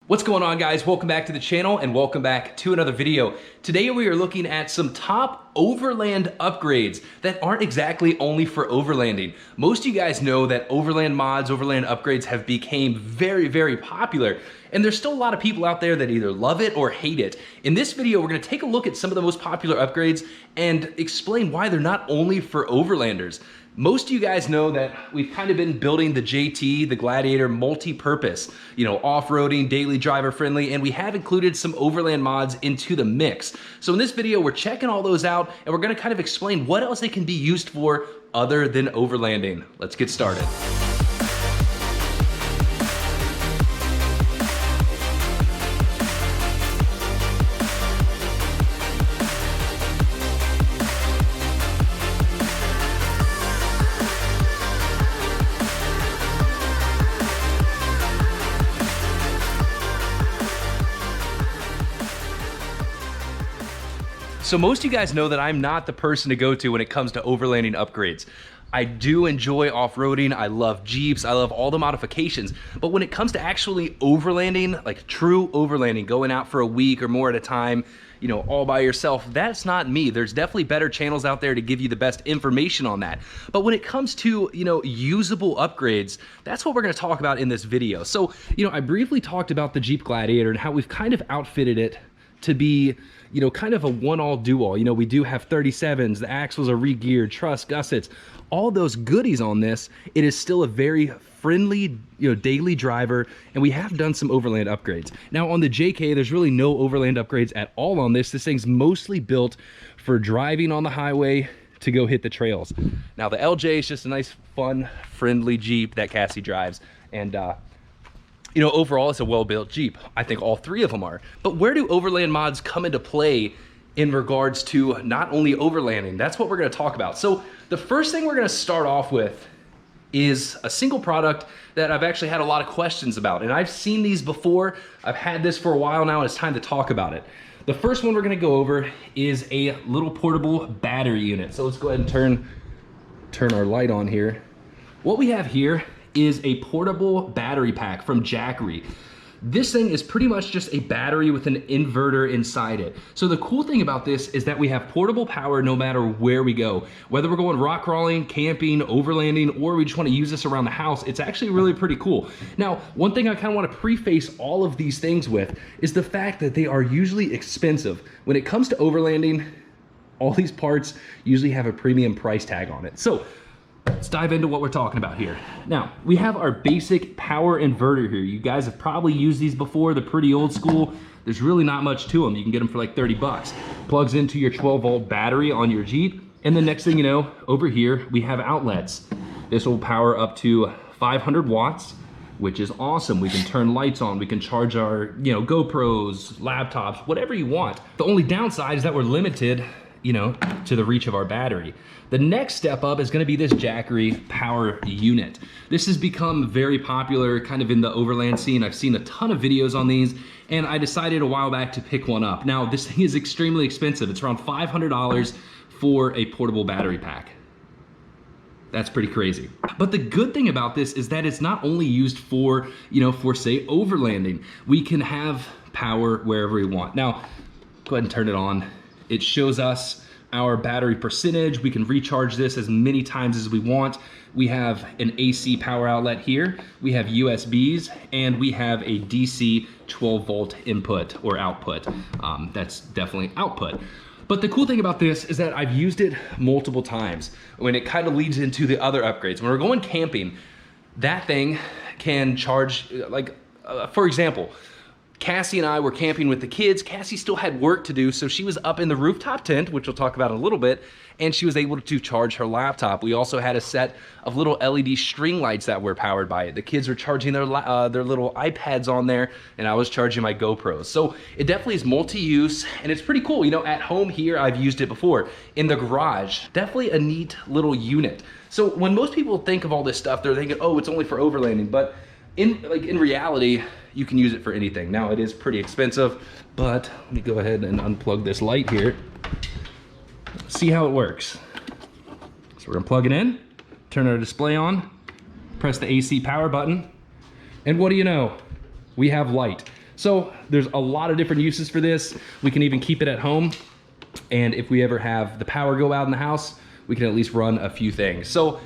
What's going on, guys? Welcome back to the channel and welcome back to another video. Today we are looking at some top Overland upgrades that aren't exactly only for overlanding. Most of you guys know that Overland mods, Overland upgrades have become very popular, and there's still a lot of people out there that either love it or hate it. In this video, we're gonna take a look at some of the most popular upgrades and explain why they're not only for overlanders. Most of you guys know that we've kind of been building the JT, the Gladiator, multi-purpose, off-roading, daily driver friendly, and we have included some overland mods into the mix. So in this video, we're checking all those out, and we're gonna kind of explain what else they can be used for other than overlanding. Let's get started. So most of you guys know that I'm not the person to go to when it comes to overlanding upgrades. I do enjoy off-roading, I love Jeeps, I love all the modifications, but when it comes to actually overlanding, like true overlanding, going out for a week or more at a time, all by yourself, that's not me. There's definitely better channels out there to give you the best information on that. But when it comes to, usable upgrades, that's what we're gonna talk about in this video. So, I briefly talked about the Jeep Gladiator and how we've kind of outfitted it to be, kind of a one-all do-all. We do have 37s, the axles are re-geared, truss, gussets, all those goodies on this. It is still a very friendly, daily driver, and we have done some overland upgrades. Now on the JK, there's really no overland upgrades at all on this. This thing's mostly built for driving on the highway to go hit the trails. Now the LJ is just a nice, fun, friendly Jeep that Cassie drives, and overall, it's a well-built Jeep. I think all three of them are. But where do overland mods come into play in regards to not only overlanding? That's what we're gonna talk about. So the first thing we're gonna start off with is a single product that I've actually had a lot of questions about. And I've seen these before. I've had this for a while now, and it's time to talk about it. The first one we're gonna go over is a little portable battery unit. So let's go ahead and turn our light on here. What we have here is a portable battery pack from Jackery. This thing is pretty much just a battery with an inverter inside it. So the cool thing about this is that we have portable power no matter where we go. Whether we're going rock crawling, camping, overlanding, or we just want to use this around the house, it's actually really pretty cool. Now, one thing I kind of want to preface all of these things with is the fact that they are usually expensive. When it comes to overlanding, all these parts usually have a premium price tag on it. So let's dive into what we're talking about here. Now, we have our basic power inverter here. You guys have probably used these before. They're pretty old school. There's really not much to them. You can get them for like 30 bucks. Plugs into your 12-volt battery on your Jeep. And the next thing you know, over here, we have outlets. This will power up to 500 watts, which is awesome. We can turn lights on. We can charge our, GoPros, laptops, whatever you want. The only downside is that we're limited, to the reach of our battery. The next step up is gonna be this Jackery power unit. This has become very popular kind of in the overland scene. I've seen a ton of videos on these, and I decided a while back to pick one up. Now, this thing is extremely expensive. It's around $500 for a portable battery pack. That's pretty crazy. But the good thing about this is that it's not only used for, for say overlanding. We can have power wherever we want. Now, go ahead and turn it on. It shows us our battery percentage. We can recharge this as many times as we want. We have an AC power outlet here. We have USBs, and we have a DC 12-volt input or output. That's definitely output. But the cool thing about this is that I've used it multiple times when it kind of leads into the other upgrades. When we're going camping, that thing can charge, for example, Cassie and I were camping with the kids. Cassie still had work to do, so she was up in the rooftop tent, which we'll talk about in a little bit, and she was able to charge her laptop. We also had a set of little LED string lights that were powered by it. The kids were charging their little iPads on there, and I was charging my GoPros. So it definitely is multi-use, and it's pretty cool. At home here, I've used it before. In the garage, definitely a neat little unit. So when most people think of all this stuff, they're thinking, oh, it's only for overlanding, but in reality, you can use it for anything. Now, it is pretty expensive, but let me go ahead and unplug this light here. See how it works. So we're gonna plug it in, turn our display on, press the AC power button, and what do you know? We have light. So there's a lot of different uses for this. We can even keep it at home. And if we ever have the power go out in the house, we can at least run a few things. So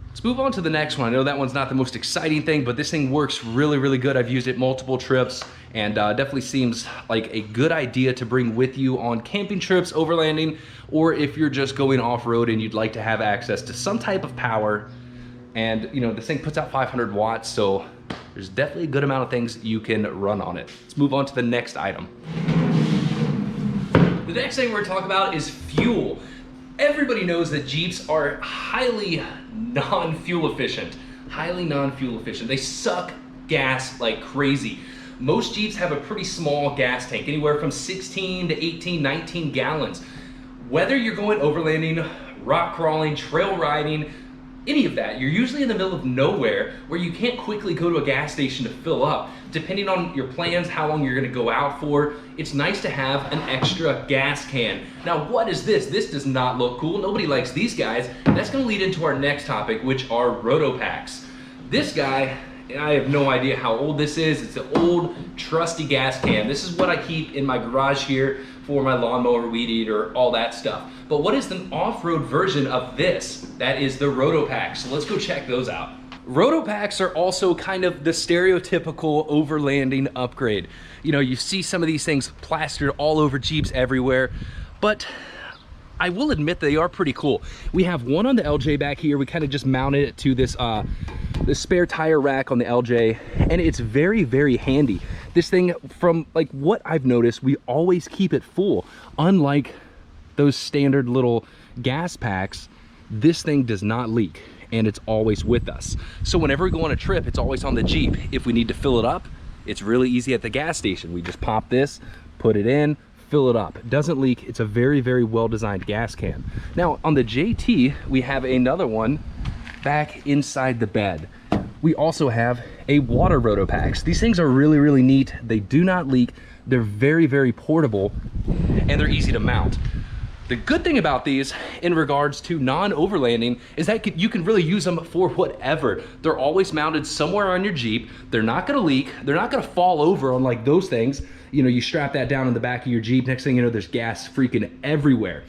let's move on to the next one. I know that one's not the most exciting thing, but this thing works really, really good. I've used it multiple trips, and definitely seems like a good idea to bring with you on camping trips, overlanding, or if you're just going off-road and you'd like to have access to some type of power. And you know, this thing puts out 500 watts, so there's definitely a good amount of things you can run on it. Let's move on to the next item. The next thing we're gonna talk about is fuel. Everybody knows that Jeeps are highly non-fuel efficient. They suck gas like crazy. Most Jeeps have a pretty small gas tank, anywhere from 16 to 18, 19 gallons. Whether you're going overlanding, rock crawling, trail riding, any of that, you're usually in the middle of nowhere where you can't quickly go to a gas station to fill up. Depending on your plans, how long you're gonna go out for, it's nice to have an extra gas can. Now, what is this? This does not look cool. Nobody likes these guys. That's gonna lead into our next topic, which are Rotopacks. This guy, I have no idea how old this is. It's an old, trusty gas can. This is what I keep in my garage here for my lawnmower, weed eater, all that stuff. But what is the off-road version of this? That is the Rotopack. So let's go check those out. Rotopacks are also kind of the stereotypical overlanding upgrade. You know, you see some of these things plastered all over Jeeps everywhere, but I will admit they are pretty cool. We have one on the LJ back here. We kind of just mounted it to this spare tire rack on the LJ, and it's very, very handy. This thing, from like what I've noticed, we always keep it full. Unlike those standard little gas packs, this thing does not leak, and it's always with us. So whenever we go on a trip, it's always on the Jeep. If we need to fill it up, it's really easy at the gas station. We just pop this, put it in, fill it up. It doesn't leak. It's a very, very well-designed gas can. Now, on the JT, we have another one back inside the bed. We also have a water Rotopacks. These things are really, really neat. They do not leak. They're very, very portable, and they're easy to mount. The good thing about these in regards to non-overlanding is that you can really use them for whatever. They're always mounted somewhere on your Jeep. They're not gonna leak. They're not gonna fall over on like those things. You know, you strap that down in the back of your Jeep, next thing you know, there's gas freaking everywhere.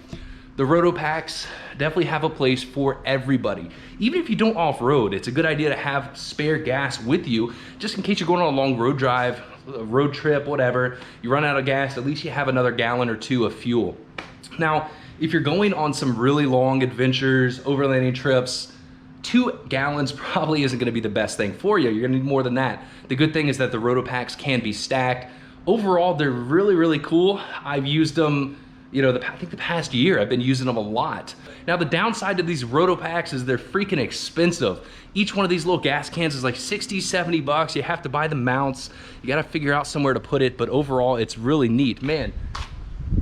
The Rotopacks definitely have a place for everybody. Even if you don't off-road, it's a good idea to have spare gas with you, just in case you're going on a long road drive, a road trip, whatever. You run out of gas, at least you have another gallon or two of fuel. Now, if you're going on some really long adventures, overlanding trips, 2 gallons probably isn't gonna be the best thing for you. You're gonna need more than that. The good thing is that the Rotopacks can be stacked. Overall, they're really, really cool. I've used them, you know, I think the past year, I've been using them a lot. Now, the downside to these Rotopacks is they're freaking expensive. Each one of these little gas cans is like 60, 70 bucks. You have to buy the mounts. You gotta figure out somewhere to put it, but overall, it's really neat. Man,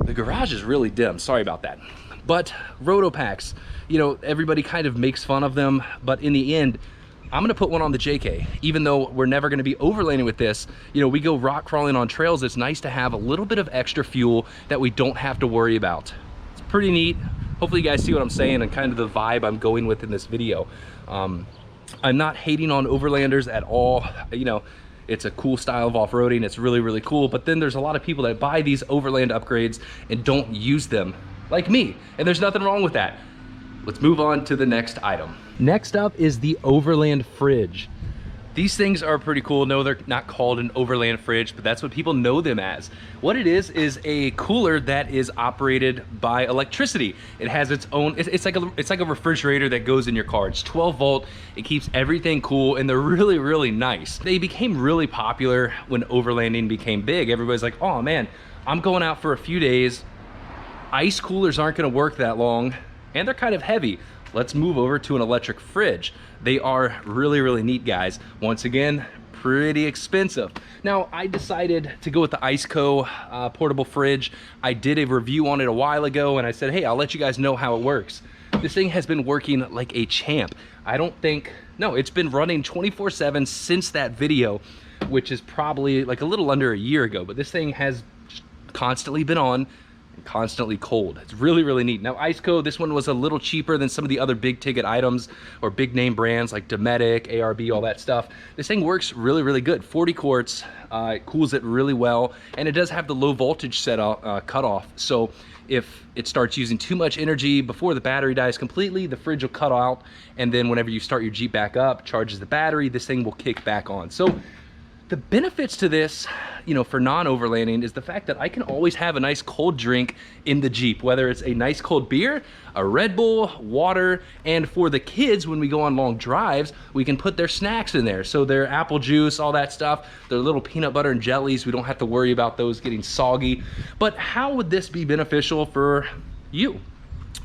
the garage is really dim, sorry about that. But Rotopacks, you know, everybody kind of makes fun of them, but in the end, I'm gonna put one on the JK. Even though we're never gonna be overlanding with this, you know, we go rock crawling on trails, it's nice to have a little bit of extra fuel that we don't have to worry about. It's pretty neat. Hopefully you guys see what I'm saying and kind of the vibe I'm going with in this video. I'm not hating on Overlanders at all. You know, it's a cool style of off-roading. It's really, really cool. But then there's a lot of people that buy these Overland upgrades and don't use them, like me. And there's nothing wrong with that. Let's move on to the next item. Next up is the Overland fridge. These things are pretty cool. No, they're not called an Overland fridge, but that's what people know them as. What it is a cooler that is operated by electricity. It has its own, it's like a refrigerator that goes in your car. It's 12 volt, it keeps everything cool, and they're really, really nice. They became really popular when overlanding became big. Everybody's like, oh man, I'm going out for a few days. Ice coolers aren't gonna work that long, and they're kind of heavy. Let's move over to an electric fridge. They are really, really neat, guys. Once again, pretty expensive. Now, I decided to go with the Iceco portable fridge. I did a review on it a while ago, and I said, hey, I'll let you guys know how it works. This thing has been working like a champ. It's been running 24/7 since that video, which is probably like a little under a year ago, but this thing has constantly been on, constantly cold. It's really, really neat. Now, Iceco, this one was a little cheaper than some of the other big ticket items or big name brands like Dometic, ARB, all that stuff. This thing works really, really good. 40 quarts, It cools it really well, and it does have the low voltage cutoff. So if it starts using too much energy before the battery dies completely, the fridge will cut out, and then whenever you start your Jeep back up, charges the battery, this thing will kick back on. So the benefits to this, you know, for non-overlanding is the fact that I can always have a nice cold drink in the Jeep, whether it's a nice cold beer, a Red Bull, water, and for the kids, when we go on long drives, we can put their snacks in there. So their apple juice, all that stuff, their little peanut butter and jellies, we don't have to worry about those getting soggy. But how would this be beneficial for you?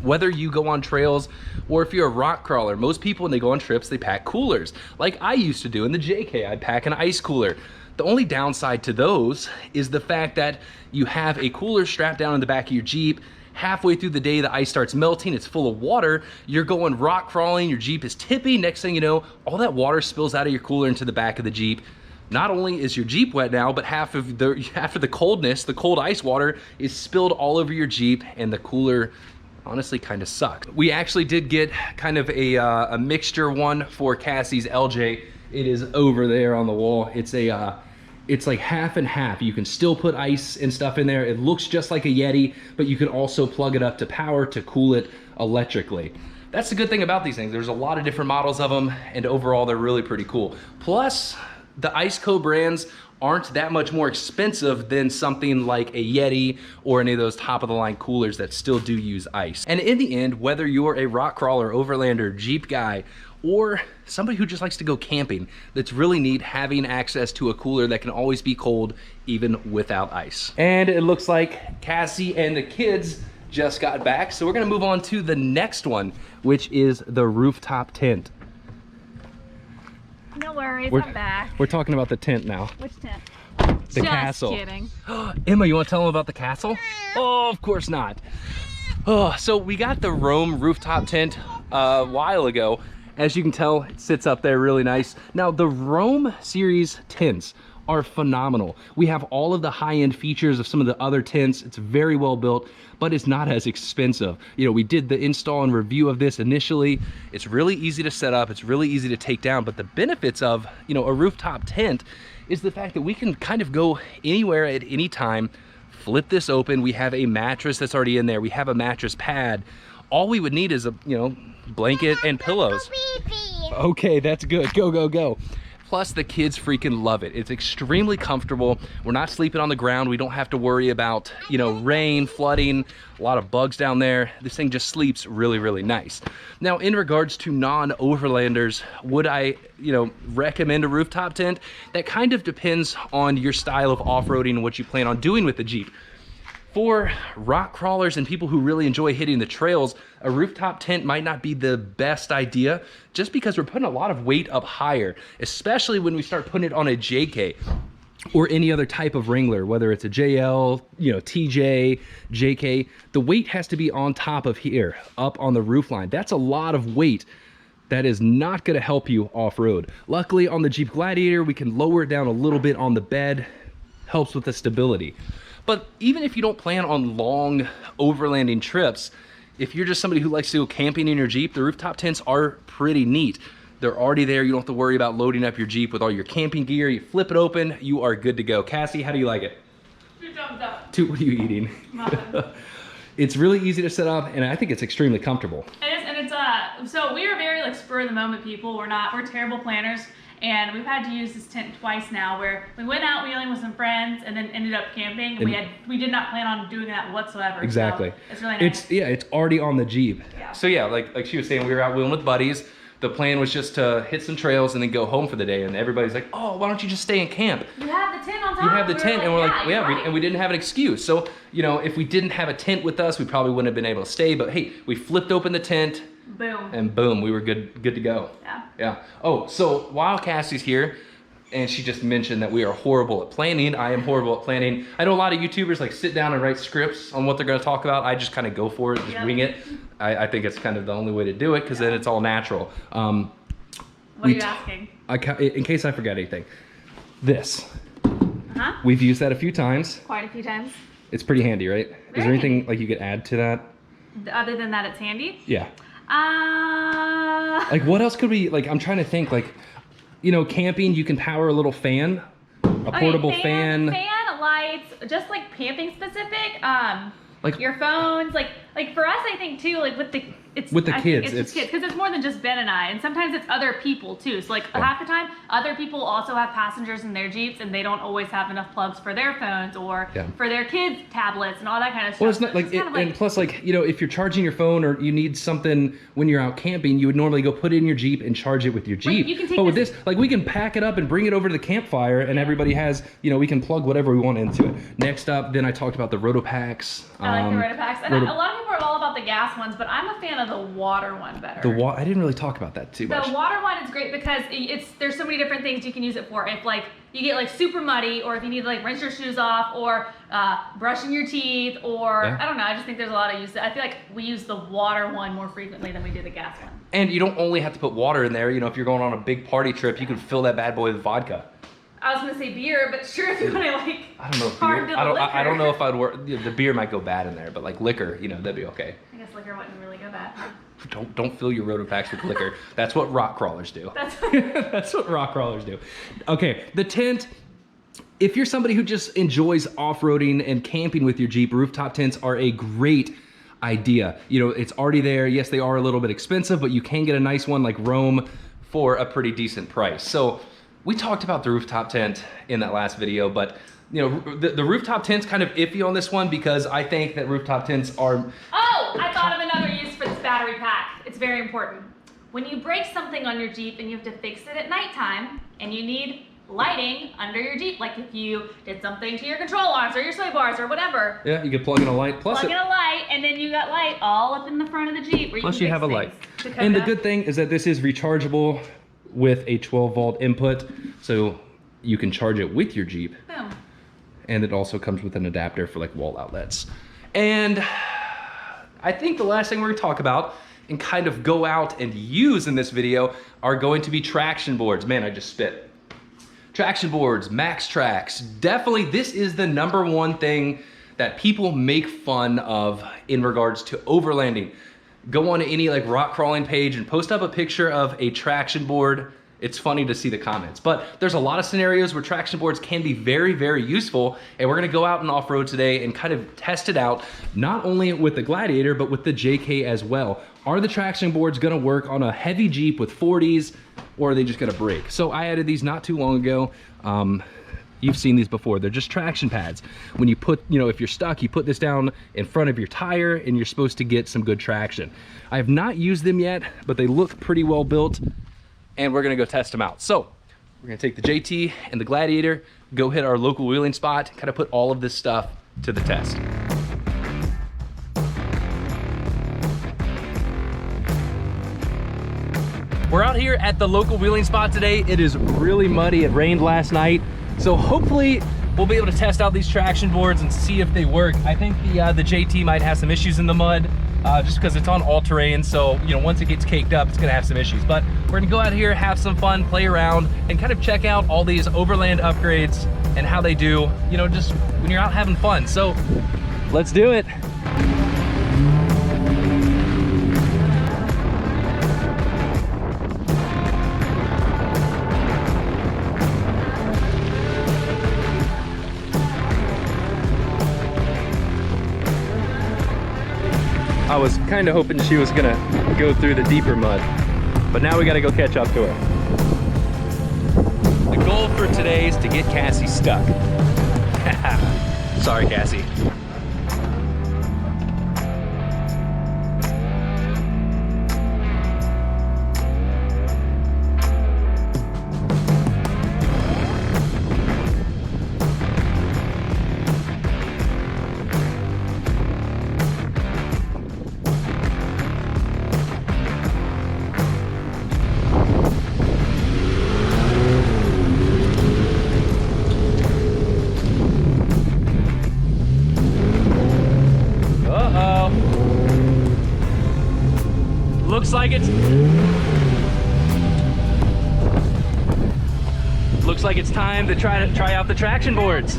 Whether you go on trails or if you're a rock crawler, most people when they go on trips, they pack coolers. Like I used to do in the JK, I'd pack an ice cooler. The only downside to those is the fact that you have a cooler strapped down in the back of your Jeep. Halfway through the day, the ice starts melting, it's full of water, you're going rock crawling, your Jeep is tippy, next thing you know, all that water spills out of your cooler into the back of the Jeep. Not only is your Jeep wet now, but half of the coldness, the cold ice water is spilled all over your Jeep, and the cooler honestly kind of sucked. We actually did get kind of a mixture one for Cassie's LJ. It is over there on the wall. It's like half and half. You can still put ice and stuff in there. It looks just like a Yeti, but you can also plug it up to power to cool it electrically. That's the good thing about these things. There's a lot of different models of them, and overall they're really pretty cool. Plus, the Iceco brands aren't that much more expensive than something like a Yeti or any of those top of the line coolers that still do use ice. And in the end, whether you're a rock crawler, overlander, Jeep guy, or somebody who just likes to go camping, that's really neat having access to a cooler that can always be cold even without ice. And it looks like Cassie and the kids just got back, so we're gonna move on to the next one, which is the rooftop tent. No worries, I'm back. We're talking about the tent now. Which tent? The castle. Just kidding. Emma, you want to tell them about the castle? Oh, of course not. Oh, so we got the Rome rooftop tent a while ago. As you can tell, it sits up there really nice. Now, the Rome series tents are phenomenal. We have all of the high-end features of some of the other tents. It's very well built, but it's not as expensive. You know, we did the install and review of this initially. It's really easy to set up. It's really easy to take down. But the benefits of, you know, a rooftop tent is the fact that we can kind of go anywhere at any time, flip this open. We have a mattress that's already in there. We have a mattress pad. All we would need is a, you know, blanket and pillows. Okay, that's good. Go, go, go. Plus, the kids freaking love it. It's extremely comfortable. We're not sleeping on the ground. We don't have to worry about, you know, rain, flooding, a lot of bugs down there. This thing just sleeps really, really nice. Now, in regards to non-overlanders, would I, you know, recommend a rooftop tent? That kind of depends on your style of off-roading and what you plan on doing with the Jeep. For rock crawlers and people who really enjoy hitting the trails, a rooftop tent might not be the best idea just because we're putting a lot of weight up higher, especially when we start putting it on a JK or any other type of Wrangler, whether it's a JL, you know, TJ, JK. The weight has to be on top of here, up on the roof line. That's a lot of weight. That is not gonna help you off-road. Luckily on the Jeep Gladiator, we can lower it down a little bit on the bed, helps with the stability. But even if you don't plan on long overlanding trips, if you're just somebody who likes to go camping in your Jeep, the rooftop tents are pretty neat. They're already there. You don't have to worry about loading up your Jeep with all your camping gear. You flip it open, you are good to go. Cassie, how do you like it? 2 thumbs up. What are you eating? It's really easy to set up, and I think it's extremely comfortable. It is, and it's so we are very like spur of the moment people. We're terrible planners. And we've had to use this tent twice now, where we went out wheeling with some friends and then ended up camping. And we did not plan on doing that whatsoever. Exactly. So it's really nice. It's already on the Jeep. Yeah. So yeah, like she was saying, we were out wheeling with buddies. The plan was just to hit some trails and then go home for the day. And everybody's like, oh, why don't you just stay in camp? You have the tent on top. You have the tent, and we're like, yeah, right. and we didn't have an excuse. So, you know, if we didn't have a tent with us, we probably wouldn't have been able to stay. But hey, we flipped open the tent. Boom. And boom, we were good to go. Yeah. Yeah. Oh, so while Cassie's here, and she just mentioned that we are horrible at planning. I am horrible at planning. I know a lot of YouTubers like sit down and write scripts on what they're gonna talk about. I just kind of go for it, just wing it. I think it's kind of the only way to do it, because then it's all natural. What are you asking? In case I forget anything. This. Uh-huh. We've used that a few times. Quite a few times. It's pretty handy, right? Is there anything like you could add to that? Other than that, it's handy? Yeah. Like what else could we, like I'm trying to think, like, you know, camping, you can power a little fan a portable fan, lights, just like camping specific. Like your phones, like for us, I think too, like with the kids, it's kids because it's more than just Ben and I, and sometimes it's other people too. So like half the time, other people also have passengers in their Jeeps, and they don't always have enough plugs for their phones or for their kids' tablets and all that kind of stuff. Well, it's not like, and plus, like, you know, if you're charging your phone or you need something when you're out camping, you would normally go put it in your Jeep and charge it with your Jeep. You can take but with this, like, we can pack it up and bring it over to the campfire, and everybody has, you know, we can plug whatever we want into it. Next up, then I talked about the Rotopacks. I like the Rotopacks, and a lot of people are all about the gas ones, but I'm a fan of the water one better. I didn't really talk about that too much. The water one is great because there's so many different things you can use it for. If like you get like super muddy, or if you need to like rinse your shoes off, or brushing your teeth, or I don't know. I just think there's a lot of use. I feel like we use the water one more frequently than we do the gas one. And you don't only have to put water in there. You know, if you're going on a big party trip, you can fill that bad boy with vodka. I was gonna say beer, but sure, if you want to like. I don't know if beer. I don't know if I'd work. The beer might go bad in there, but like liquor, you know, that'd be okay. I guess liquor wouldn't really go bad. Don't fill your Rotopacks with liquor. That's what rock crawlers do. That's what rock crawlers do. Okay, the tent. If you're somebody who just enjoys off-roading and camping with your Jeep, rooftop tents are a great idea. You know, it's already there. Yes, they are a little bit expensive, but you can get a nice one like Rome for a pretty decent price. So we talked about the rooftop tent in that last video, but you know, the rooftop tent's kind of iffy on this one because I think that rooftop tents are... Oh, I thought of another use for this battery pack. It's very important. When you break something on your Jeep and you have to fix it at nighttime and you need lighting under your Jeep, like if you did something to your control arms or your sway bars or whatever. Yeah, you could plug in a light. Plug in a light, and then you got light all up in the front of the Jeep. Plus you have a light. And the good thing is that this is rechargeable with a 12-volt input, so you can charge it with your Jeep. Boom. And it also comes with an adapter for like wall outlets. And I think the last thing we're gonna talk about and kind of go out and use in this video are going to be traction boards. Man, I just spit. Traction boards, max tracks. Definitely, this is the #1 thing that people make fun of in regards to overlanding. Go on to any like rock crawling page and post up a picture of a traction board. It's funny to see the comments, but there's a lot of scenarios where traction boards can be very, very useful. And we're gonna go out and off-road today and kind of test it out, not only with the Gladiator, but with the JK as well. Are the traction boards gonna work on a heavy Jeep with 40s, or are they just gonna break? So I added these not too long ago. You've seen these before. They're just traction pads. When you put, you know, if you're stuck, you put this down in front of your tire and you're supposed to get some good traction. I have not used them yet, but they look pretty well built, and we're gonna go test them out. So we're gonna take the JT and the Gladiator, go hit our local wheeling spot, kind of put all of this stuff to the test. We're out here at the local wheeling spot today. It is really muddy. It rained last night. So hopefully we'll be able to test out these traction boards and see if they work. I think the JT might have some issues in the mud just because it's on all terrain. So, you know, once it gets caked up, it's gonna have some issues. But we're gonna go out here, have some fun, play around, and kind of check out all these Overland upgrades and how they do, you know, just when you're out having fun. So let's do it. I was kind of hoping she was gonna go through the deeper mud, but now we gotta go catch up to her. The goal for today is to get Cassie stuck. Sorry, Cassie. Looks like it's time to try out the traction boards.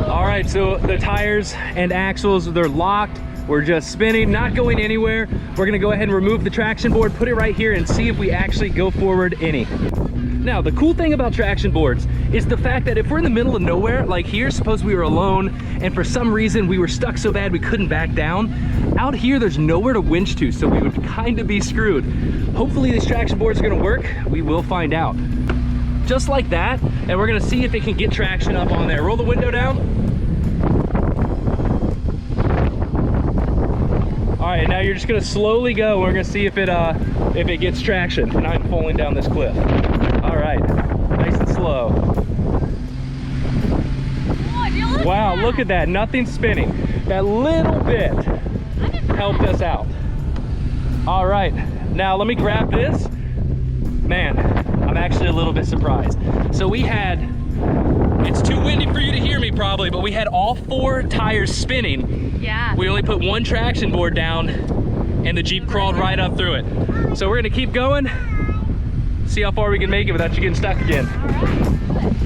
All right, so the tires and axles, they're locked. We're just spinning, not going anywhere. We're gonna go ahead and remove the traction board, put it right here, and see if we actually go forward any. Now, the cool thing about traction boards is the fact that if we're in the middle of nowhere, like here, suppose we were alone and for some reason we were stuck so bad we couldn't back down, out here there's nowhere to winch to, so we would kind of be screwed. Hopefully these traction boards are gonna work. We will find out. Just like that, and we're gonna see if it can get traction up on there. Roll the window down. All right, now you're just gonna slowly go. We're gonna see if it gets traction. And I'm falling down this cliff. All right, nice and slow. Oh, wow, look at that, nothing's spinning. That little bit helped us out. All right, now let me grab this. Man, I'm actually a little bit surprised. So we had, it's too windy for you to hear me probably, but we had all 4 tires spinning. Yeah. We only put 1 traction board down and the Jeep crawled right up through it. So we're gonna keep going, see how far we can make it without you getting stuck again. All right.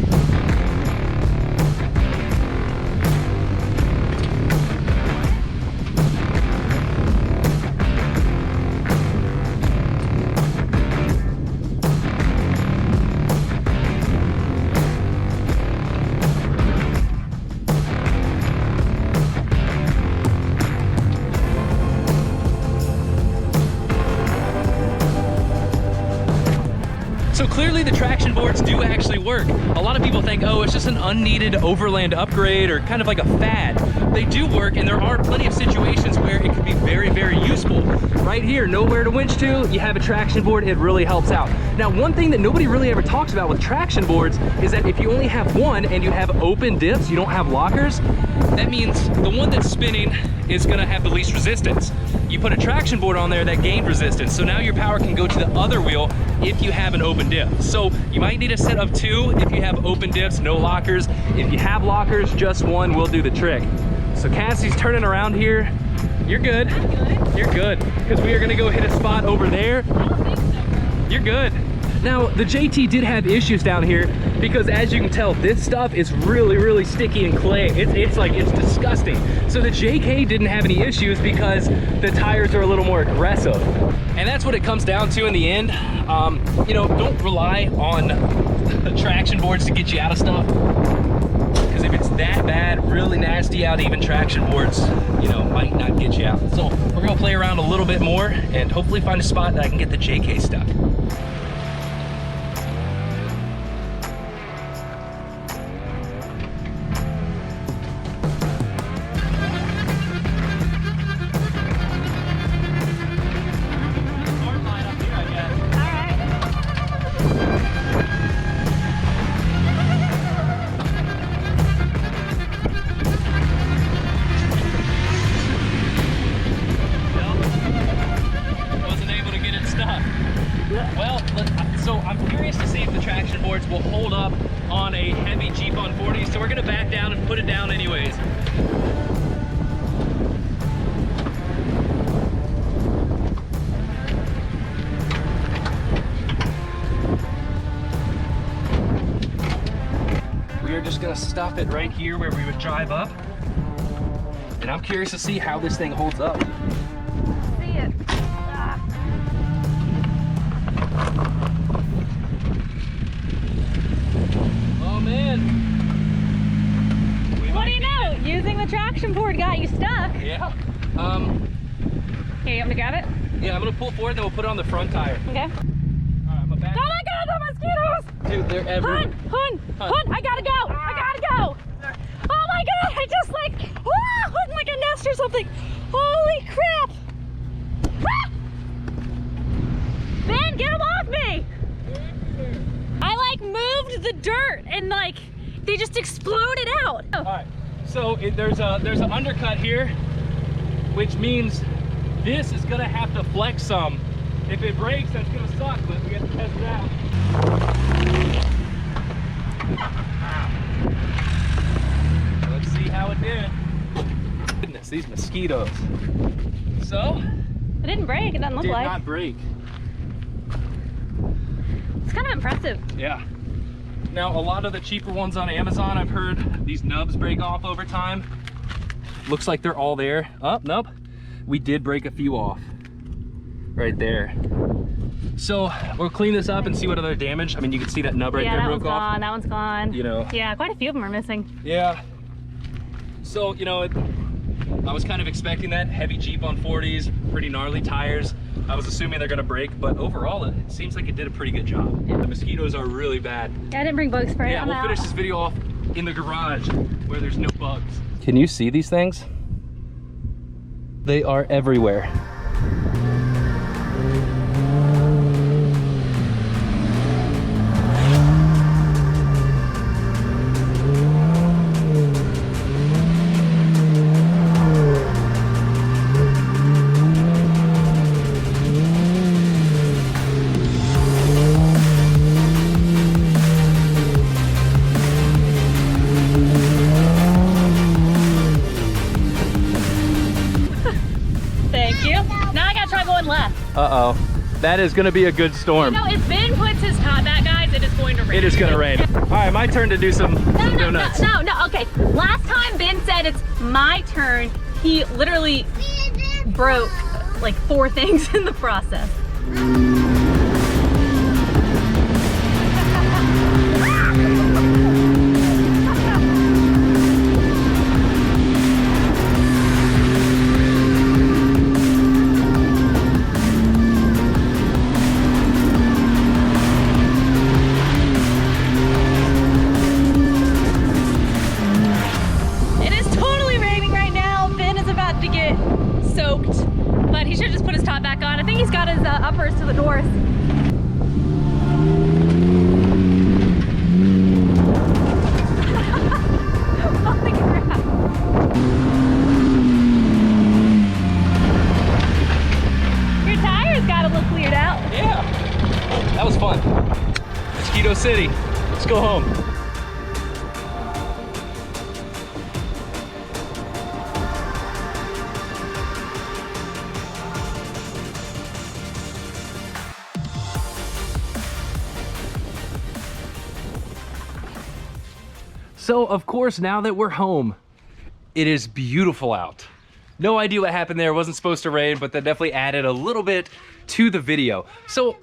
So clearly the traction boards do actually work. A lot of people think, oh, it's just an unneeded Overland upgrade or kind of like a fad. They do work, and there are plenty of situations where it can be very, very useful. Right here, nowhere to winch to, you have a traction board, it really helps out. Now, one thing that nobody really ever talks about with traction boards is that if you only have one and you have open dips, you don't have lockers, that means the one that's spinning is gonna have the least resistance. You put a traction board on there that gained resistance, so now your power can go to the other wheel if you have an open dip. So you might need a set of 2 if you have open dips, no lockers. If you have lockers, just 1 will do the trick. So Cassie's turning around here. You're good. I'm good. You're good, because we are gonna go hit a spot over there. I don't think so, bro. You're good. Now, the JT did have issues down here because as you can tell, this stuff is really, really sticky and clay. It's disgusting. So the JK didn't have any issues because the tires are a little more aggressive. And that's what it comes down to in the end. You know, don't rely on the traction boards to get you out of stuff. Because if it's that bad, really nasty out, even traction boards, you know, might not get you out. So we're gonna play around a little bit more and hopefully find a spot that I can get the JK stuck. Well, so I'm curious to see if the traction boards will hold up on a heavy Jeep on 40, so we're gonna back down and put it down anyways. We are just gonna stop it right here where we would drive up. And I'm curious to see how this thing holds up. See it. Ah. Oh man. What do you know? Using the traction board got you stuck. Yeah. Here, you want me to grab it? Yeah, I'm gonna pull forward, then we'll put it on the front tire. Okay. All right, I'm gonna back. Oh my god, the mosquitoes! Dude, they're everywhere. Hun, I gotta go! I gotta go! Oh my god, I just like, like a nest or something. Holy crap! Ah! Ben, get them off me! I like moved the dirt and like, they just exploded out. All right, so there's an undercut here, which means this is gonna have to flex some. If it breaks, that's gonna suck, but we have to test it out. Let's see how it did. Goodness, these mosquitoes. So? It didn't break, it doesn't look Did like. not break. It's kind of impressive. Yeah. Now, a lot of the cheaper ones on Amazon, I've heard these nubs break off over time. Looks like they're all there. Oh, nope. We did break a few off. Right there. So we'll clean this up and see what other damage. I mean, you can see that nub right Yeah, there that one's broke off. gone. That one's gone. You know. Yeah, quite a few of them are missing. Yeah. So, you know, I was kind of expecting that. Heavy Jeep on 40s, pretty gnarly tires. I was assuming they're gonna break, but overall, it seems like it did a pretty good job. Yeah. The mosquitoes are really bad. Yeah, I didn't bring bug spray. Yeah, we'll finish this video off in the garage where there's no bugs. Can you see these things? They are everywhere. Thank you. Now I gotta try going left. Uh-oh. That is gonna be a good storm. You know, if Ben puts his top back, guys, it is going to rain. It is gonna rain. All right, my turn to do some donuts. No, okay. Last time Ben said it's my turn, he literally broke like 4 things in the process. But he should just put his top back on. I think he's got his uppers to the doors. Holy crap. Your tires gotta look cleared out. Yeah, that was fun. Mosquito City, let's go home. So, of course, now that we're home, it is beautiful out. No idea what happened there. It wasn't supposed to rain, but that definitely added a little bit to the video. So,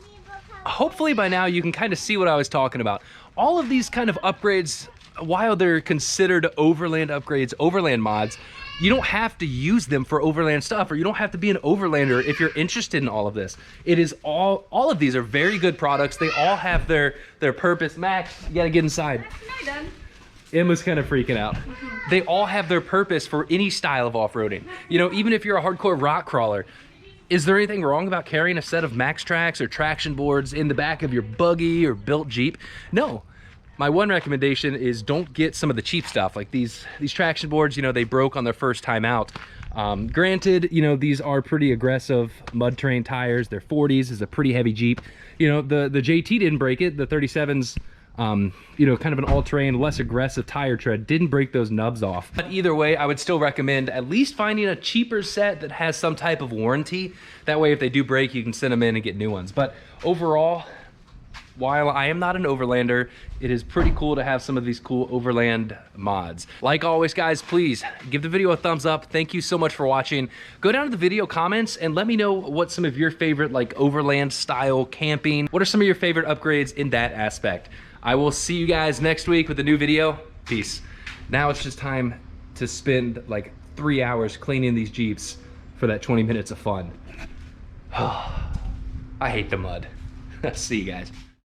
hopefully by now you can kind of see what I was talking about. All of these kind of upgrades, while they're considered Overland upgrades, Overland mods, you don't have to use them for Overland stuff, or you don't have to be an Overlander if you're interested in all of this. It is all of these are very good products. They all have their purpose. Max, you gotta get inside. Done. Emma's kind of freaking out. They all have their purpose for any style of off-roading. You know, even if you're a hardcore rock crawler, is there anything wrong about carrying a set of Max Tracks or traction boards in the back of your buggy or built Jeep? No. My one recommendation is don't get some of the cheap stuff, like these traction boards. You know, they broke on their first time out. Granted, you know, these are pretty aggressive mud terrain tires. They're 40s, is a pretty heavy Jeep. You know, the JT didn't break it. The 37's you know, kind of an all-terrain, less aggressive tire tread didn't break those nubs off. But either way, I would still recommend at least finding a cheaper set that has some type of warranty. That way, if they do break, you can send them in and get new ones. But overall, while I am not an Overlander, it is pretty cool to have some of these cool Overland mods. Like always, guys, please give the video a thumbs up. Thank you so much for watching. Go down to the video comments and let me know what some of your favorite like Overland style camping, what are some of your favorite upgrades in that aspect. I will see you guys next week with a new video. Peace. Now it's just time to spend like 3 hours cleaning these Jeeps for that 20 minutes of fun. I hate the mud. See you guys.